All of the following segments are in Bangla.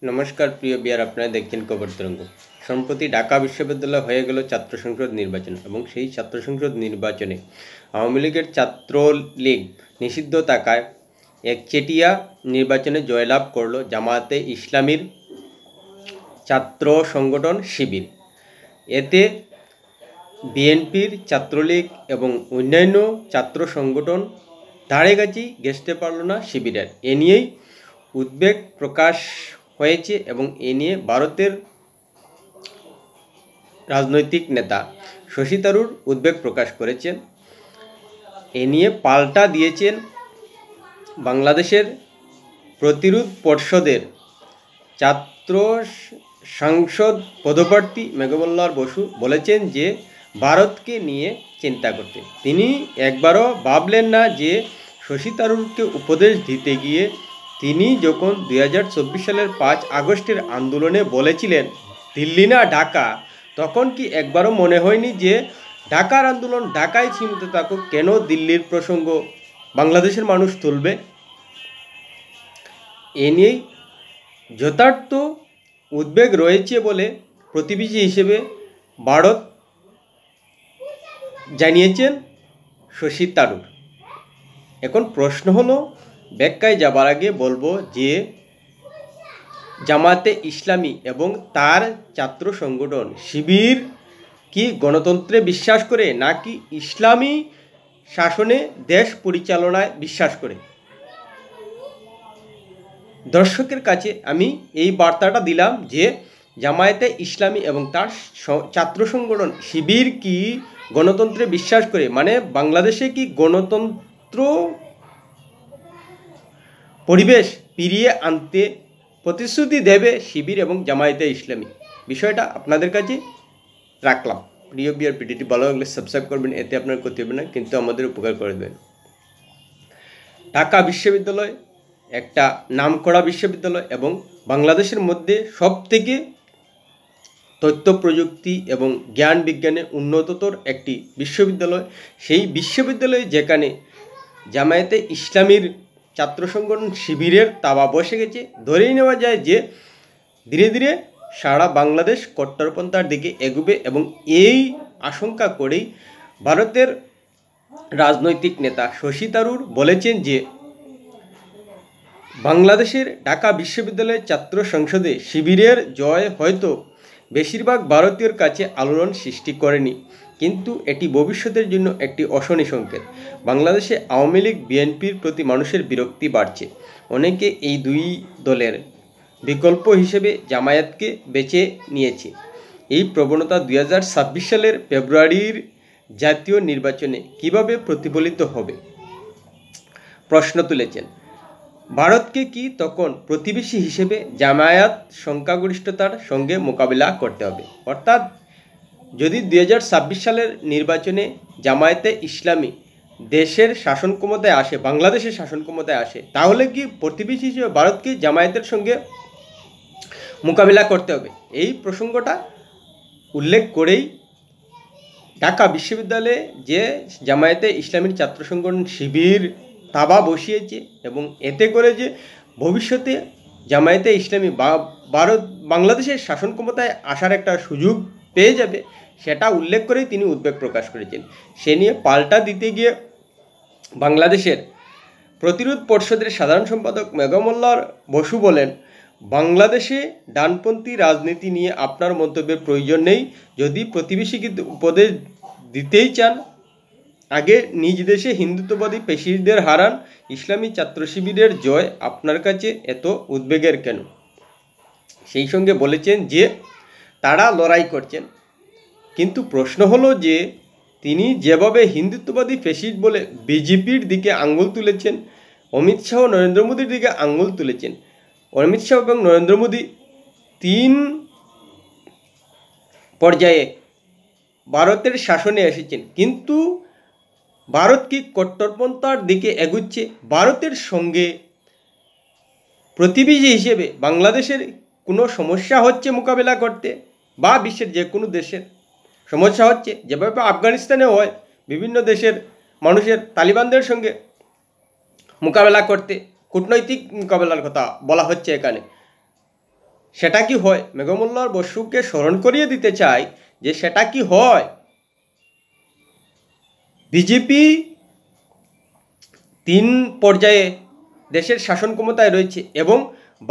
নমস্কার প্রিয় বিয়ার, আপনারা দেখছেন খবর তরঙ্গ। সম্প্রতি ঢাকা বিশ্ববিদ্যালয় হয়ে গেল ছাত্র সংসদ নির্বাচন এবং সেই ছাত্র সংসদ নির্বাচনে আওয়ামী লীগের ছাত্রলীগ নিষিদ্ধ থাকায় একচেটিয়া নির্বাচনে জয়লাভ করল জামায়াতে ইসলামীর ছাত্র সংগঠন শিবির। এতে বিএনপির ছাত্রলীগ এবং অন্যান্য ছাত্র সংগঠন ধারেকাছি ঘেঁষতে পারল না শিবিরের। এ নিয়েই উদ্বেগ প্রকাশ হয়েছে এবং এ নিয়ে ভারতের রাজনৈতিক নেতা শশী থারুর উদ্বেগ প্রকাশ করেছেন। এ নিয়ে পাল্টা দিয়েছেন বাংলাদেশের প্রতিরোধ পর্ষদের ছাত্র সংসদ পদপ্রার্থী মেঘমল্লার বসু বলেছেন যে ভারতকে নিয়ে চিন্তা করতে তিনি একবারও ভাবলেন না যে শশী থারুরকে উপদেশ দিতে গিয়ে তিনি যখন 2024 সালের 5 আগস্টের আন্দোলনে বলেছিলেন দিল্লি না ঢাকা, তখন কি একবারও মনে হয়নি যে ঢাকার আন্দোলন ঢাকায় সীমিত থাকুক, কেন দিল্লির প্রসঙ্গ বাংলাদেশের মানুষ তুলবে? এ নিয়েই যথার্থ উদ্বেগ রয়েছে বলে প্রতিবেশী হিসেবে ভারত জানিয়েছেন শশী থারুর। এখন প্রশ্ন হলো, ব্যাখ্যায় যাবার আগে বলবো যে জামায়াতে ইসলামী এবং তার ছাত্র সংগঠন শিবির কি গণতন্ত্রে বিশ্বাস করে নাকি ইসলামী শাসনে দেশ পরিচালনায় বিশ্বাস করে? দর্শকের কাছে আমি এই বার্তাটা দিলাম যে জামায়াতে ইসলামী এবং তার ছাত্র সংগঠন শিবির কি গণতন্ত্রে বিশ্বাস করে, মানে বাংলাদেশে কি গণতন্ত্র পরিবেশ ফিরিয়ে আনতে প্রতিশ্রুতি দেবে শিবির এবং জামায়াতে ইসলামী? বিষয়টা আপনাদের কাছে রাখলাম। প্রিয় বিয়ার, ভিডিওটি ভালো লাগলে সাবস্ক্রাইব করবেন, এতে আপনার ক্ষতি হবে না কিন্তু আমাদের উপকার করে দেবেন। ঢাকা বিশ্ববিদ্যালয় একটা নামকরা বিশ্ববিদ্যালয় এবং বাংলাদেশের মধ্যে সবথেকে তথ্য প্রযুক্তি এবং জ্ঞান বিজ্ঞানে উন্নততর একটি বিশ্ববিদ্যালয়। সেই বিশ্ববিদ্যালয়ে যেখানে জামায়াতে ইসলামীর ছাত্র সংগঠন শিবিরের তাওয়া বসে গেছে, ধরেই নেওয়া যায় যে ধীরে ধীরে সারা বাংলাদেশ কট্টরপন্থার দিকে এগুবে এবং এই আশঙ্কা করেই ভারতের রাজনৈতিক নেতা শশী থারুর বলেছেন যে বাংলাদেশের ঢাকা বিশ্ববিদ্যালয়ের ছাত্র সংসদে শিবিরের জয় হয়তো বেশিরভাগ ভারতীয়র কাছে আলোড়ন সৃষ্টি করেনি, কিন্তু এটি ভবিষ্যতের জন্য একটি অশনি সংকেত। বাংলাদেশে আওয়ামী লীগ বিএনপির প্রতি মানুষের বিরক্তি বাড়ছে। অনেকে এই দুই দলের বিকল্প হিসেবে জামায়াতকে বেছে নিয়েছে। এই প্রবণতা 2026 সালের ফেব্রুয়ারির জাতীয় নির্বাচনে কিভাবে প্রতিফলিত হবে প্রশ্ন তুলেছেন। ভারতকে কি তখন প্রতিবেশী হিসেবে জামায়াত সংখ্যাগরিষ্ঠতার সঙ্গে মোকাবিলা করতে হবে? অর্থাৎ যদি 2026 সালের নির্বাচনে জামায়াতে ইসলামী দেশের শাসন ক্ষমতায় আসে, বাংলাদেশের শাসন ক্ষমতায় আসে, তাহলে কি প্রতিবেশী হিসেবে ভারতকে জামায়াতের সঙ্গে মোকাবিলা করতে হবে? এই প্রসঙ্গটা উল্লেখ করেই ঢাকা বিশ্ববিদ্যালয়ে যে জামায়াতে ইসলামীর ছাত্র সংগঠন শিবির তাবা বসিয়েছে এবং এতে করে যে ভবিষ্যতে জামায়াতে ইসলামী বাংলাদেশের শাসন ক্ষমতায় আসার একটা সুযোগ পেয়ে যাবে, সেটা উল্লেখ করেই তিনি উদ্বেগ প্রকাশ করেছেন। সে নিয়ে পাল্টা দিতে গিয়ে বাংলাদেশের প্রতিরোধ পর্ষদের সাধারণ সম্পাদক মেঘমল্লার বসু বলেন, বাংলাদেশে ডানপন্থী রাজনীতি নিয়ে আপনার মন্তব্যের প্রয়োজন নেই। যদি প্রতিবেশীকে উপদেশ দিতেই চান, আগে নিজ দেশে হিন্দুত্ববাদী পেশিদের হারান। ইসলামী ছাত্র শিবিরের জয় আপনার কাছে এত উদ্বেগের কেন? সেই সঙ্গে বলেছেন যে তারা লড়াই করছেন, কিন্তু প্রশ্ন হলো যে তিনি যেভাবে হিন্দুত্ববাদী ফ্যাসিস্ট বলে বিজেপির দিকে আঙ্গুল তুলেছেন, অমিত শাহ নরেন্দ্র মোদীর দিকে আঙ্গুল তুলেছেন। অমিত শাহ এবং নরেন্দ্র মোদী 3 পর্যায়ে ভারতের শাসনে এসেছেন, কিন্তু ভারত কি কট্টরপন্থার দিকে এগুচ্ছে? ভারতের সঙ্গে প্রতিবেশী হিসেবে বাংলাদেশের কোনো সমস্যা হচ্ছে মোকাবেলা করতে, বা বিশ্বের যে কোনো দেশের সমস্যা হচ্ছে, যেভাবে আফগানিস্তানে হয় বিভিন্ন দেশের মানুষের তালিবানদের সঙ্গে মোকাবেলা করতে, কূটনৈতিক মোকাবেলার কথা বলা হচ্ছে এখানে। সেটা কি হয়? মেঘমল্লার বসুকে স্মরণ করিয়ে দিতে চাই যে সেটা কি হয়। বিজেপি 3 পর্যায়ে দেশের শাসন ক্ষমতায় রয়েছে এবং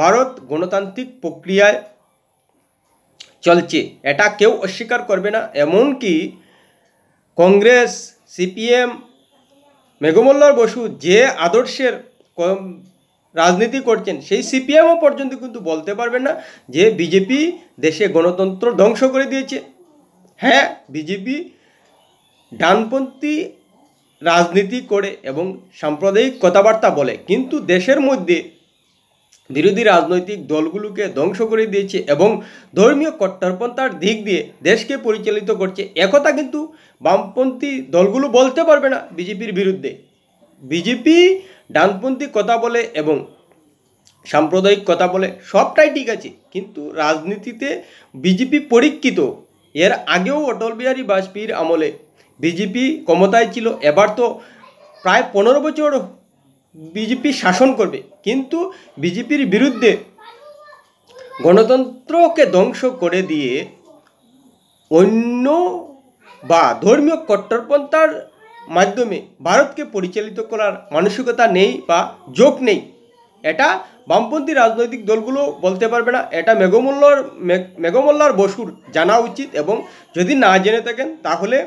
ভারত গণতান্ত্রিক প্রক্রিয়ায় চলছে, এটা কেউ অস্বীকার করবে না। এমনকি কংগ্রেস, সিপিএম, মেঘমল্লার বসু যে আদর্শের রাজনীতি করছেন সেই সিপিএমও পর্যন্ত কিন্তু বলতে পারবেন না যে বিজেপি দেশে গণতন্ত্র ধ্বংস করে দিয়েছে। হ্যাঁ, বিজেপি ডানপন্থী রাজনীতি করে এবং সাম্প্রদায়িক কথাবার্তা বলে, কিন্তু দেশের মধ্যে বিরোধী রাজনৈতিক দলগুলোকে ধ্বংস করে দিয়েছে এবং ধর্মীয় কট্টরপন্থার দিক দিয়ে দেশকে পরিচালিত করছে। একথা কিন্তু বামপন্থী দলগুলো বলতে পারবে না বিজেপির বিরুদ্ধে। বিজেপি ডানপন্থী কথা বলে এবং সাম্প্রদায়িক কথা বলে, সবটাই ঠিক আছে, কিন্তু রাজনীতিতে বিজেপি পরীক্ষিত। এর আগেও অটল বিহারী বাজপেয়ীর আমলে বিজেপি ক্ষমতায় ছিল, এবার তো প্রায় 15 বছর বিজেপি শাসন করবে, কিন্তু বিজেপির বিরুদ্ধে গণতন্ত্রকে ধ্বংস করে দিয়ে অন্য বা ধর্মীয় কট্টরপন্থার মাধ্যমে ভারতকে পরিচালিত করার মানসিকতা নেই বা যোগ নেই। এটা বামপন্থী রাজনৈতিক দলগুলো বলতে পারবে না, এটা মেঘমল্লার বসুর জানা উচিত। এবং যদি না জেনে থাকেন তাহলে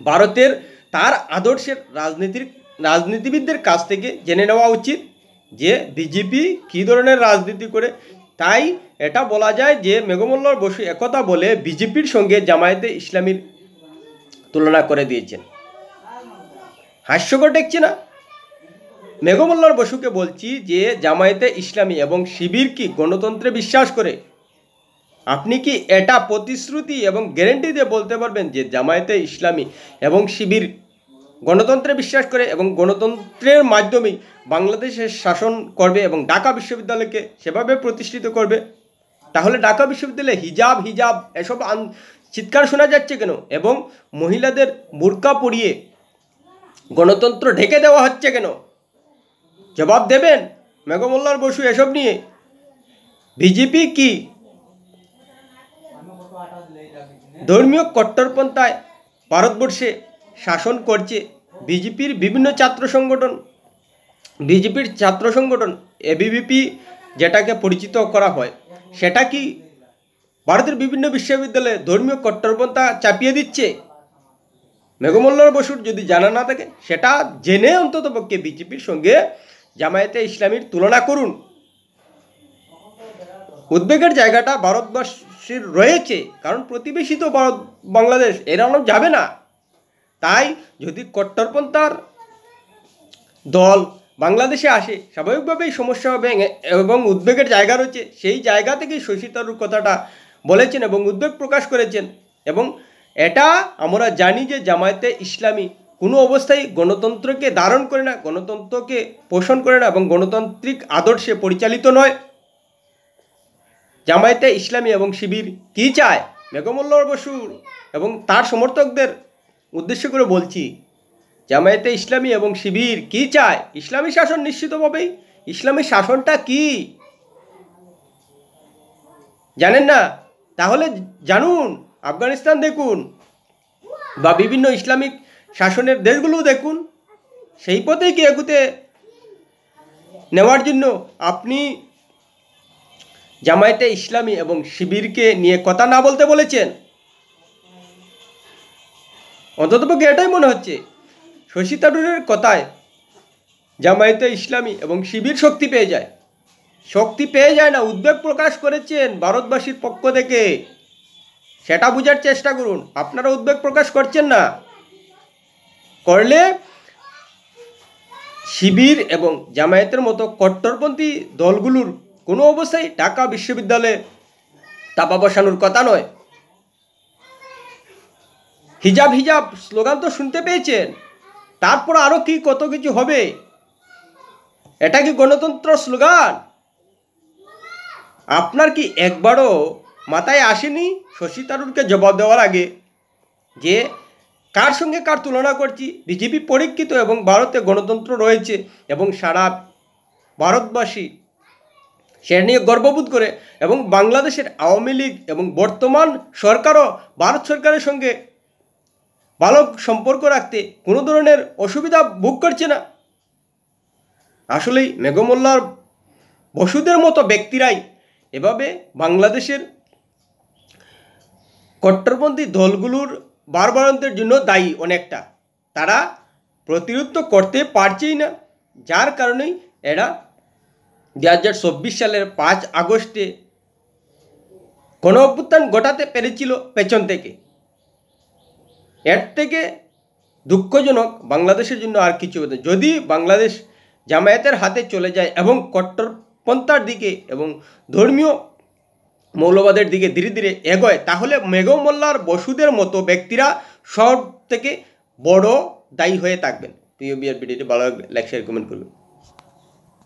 ভারতের তার আদর্শের রাজনীতিবিদদের কাছ থেকে জেনে নেওয়া উচিত যে বিজেপি কী ধরনের রাজনীতি করে। তাই এটা বলা যায় যে মেঘমল্লার বসু একথা বলে বিজেপির সঙ্গে জামায়াতে ইসলামীর তুলনা করে দিয়েছেন। হাস্যকর দেখছে না? মেঘমল্লার বসুকে বলছি যে জামায়াতে ইসলামী এবং শিবির কি গণতন্ত্রে বিশ্বাস করে? আপনি কি এটা প্রতিশ্রুতি এবং গ্যারেন্টি দিয়ে বলতে পারবেন যে জামায়াতে ইসলামী এবং শিবির গণতন্ত্রে বিশ্বাস করে এবং গণতন্ত্রের মাধ্যমেই বাংলাদেশের শাসন করবে এবং ঢাকা বিশ্ববিদ্যালয়কে সেভাবে প্রতিষ্ঠিত করবে? তাহলে ঢাকা বিশ্ববিদ্যালয়ে হিজাব এসব চিৎকার শোনা যাচ্ছে কেন? এবং মহিলাদের বুরকা পরিয়ে গণতন্ত্র ঢেকে দেওয়া হচ্ছে কেন? জবাব দেবেন মেঘমল্লার বসু এসব নিয়ে? বিজেপি কি ধর্মীয় কট্টরপন্থায় ভারতবর্ষে শাসন করছে? বিজেপির বিভিন্ন ছাত্র সংগঠন এবিভিপি যেটাকে পরিচিত করা হয়, সেটা কি ভারতের বিভিন্ন বিশ্ববিদ্যালয়ে ধর্মীয় কট্টরপন্থা চাপিয়ে দিচ্ছে? মেঘমল্লার বসুর যদি জানা না থাকে সেটা জেনে অন্ততপক্ষে বিজেপির সঙ্গে জামায়াতে ইসলামীর তুলনা করুন। উদ্বেগের জায়গাটা ভারতবর্ষের রয়েছে, কারণ প্রতিবেশী তো বাংলাদেশ, এড়ানো যাবে না। তাই যদি কট্টরপন্থার দল বাংলাদেশে আসে স্বাভাবিকভাবেই সমস্যা হবে এবং উদ্বেগের জায়গা রয়েছে। সেই জায়গা থেকেই শশী থারুর কথাটা বলেছেন এবং উদ্বেগ প্রকাশ করেছেন। এবং এটা আমরা জানি যে জামায়াতে ইসলামী কোনো অবস্থায় গণতন্ত্রকে ধারণ করে না, গণতন্ত্রকে পোষণ করে না এবং গণতান্ত্রিক আদর্শে পরিচালিত নয়। জামায়াতে ইসলামী এবং শিবির কী চায়? মেঘমল্লার বসু এবং তার সমর্থকদের উদ্দেশ্য করে বলছি, জামায়াতে ইসলামী এবং শিবির কী চায়? ইসলামী শাসন নিশ্চিতভাবেই। ইসলামী শাসনটা কি জানেন না? তাহলে জানুন, আফগানিস্তান দেখুন বা বিভিন্ন ইসলামিক শাসনের দেশগুলো দেখুন। সেই পথেই কি এগুতে নেওয়ার জন্য আপনি জামায়াতে ইসলামী এবং শিবিরকে নিয়ে কথা না বলতে বলেছেন? অন্ততপক্ষে এটাই মনে হচ্ছে। শশী থারুরের কথায় জামায়াতে ইসলামী এবং শিবির শক্তি পেয়ে যায় না, উদ্বেগ প্রকাশ করেছেন ভারতবাসীর পক্ষ থেকে। সেটা বোঝার চেষ্টা করুন। আপনারা উদ্বেগ প্রকাশ করছেন না, করলে শিবির এবং জামায়াতের মতো কট্টরপন্থী দলগুলোর কোনো অবস্থায় ঢাকা বিশ্ববিদ্যালয়ে চাপা বসানোর কথা নয়। হিজাব স্লোগান তো শুনতে পেয়েছেন, তারপর আরও কি কত কিছু হবে। এটা কি গণতন্ত্র স্লোগান? আপনার কি একবারও মাথায় আসেনি শশী থারুরকে জবাব দেওয়ার আগে যে কার সঙ্গে কার তুলনা করছি? বিজেপি পরীক্ষিত এবং ভারতে গণতন্ত্র রয়েছে এবং সারা ভারতবাসী সেটা নিয়ে গর্ববোধ করে এবং বাংলাদেশের আওয়ামী লীগ এবং বর্তমান সরকারও ভারত সরকারের সঙ্গে ভালো সম্পর্ক রাখতে কোনো ধরনের অসুবিধা ভোগ করছে না। আসলেই মেঘমোল্লার বসুদের মতো ব্যক্তিরাই এভাবে বাংলাদেশের কট্টরপন্থী দলগুলোর বাড়বাড়ন্তের জন্য দায়ী অনেকটা। তারা প্রতিরোধ করতে পারছেই না, যার কারণেই এরা 2024 সালের 5 আগস্টে গণ অভ্যুত্থান ঘটাতে পেরেছিল পেছন থেকে। এর থেকে দুঃখজনক বাংলাদেশের জন্য আর কিছু হতে, যদি বাংলাদেশ জামায়াতের হাতে চলে যায় এবং কট্টরপন্থার দিকে এবং ধর্মীয় মৌলবাদের দিকে ধীরে ধীরে এগোয়, তাহলে মেঘমোল্লার বসুদের মতো ব্যক্তিরা সব থেকে বড় দায়ী হয়ে থাকবেন। প্রিয় বিআর ভিডিওটি ভালো লাগলে লাইক শেয়ার কমেন্ট করবেন।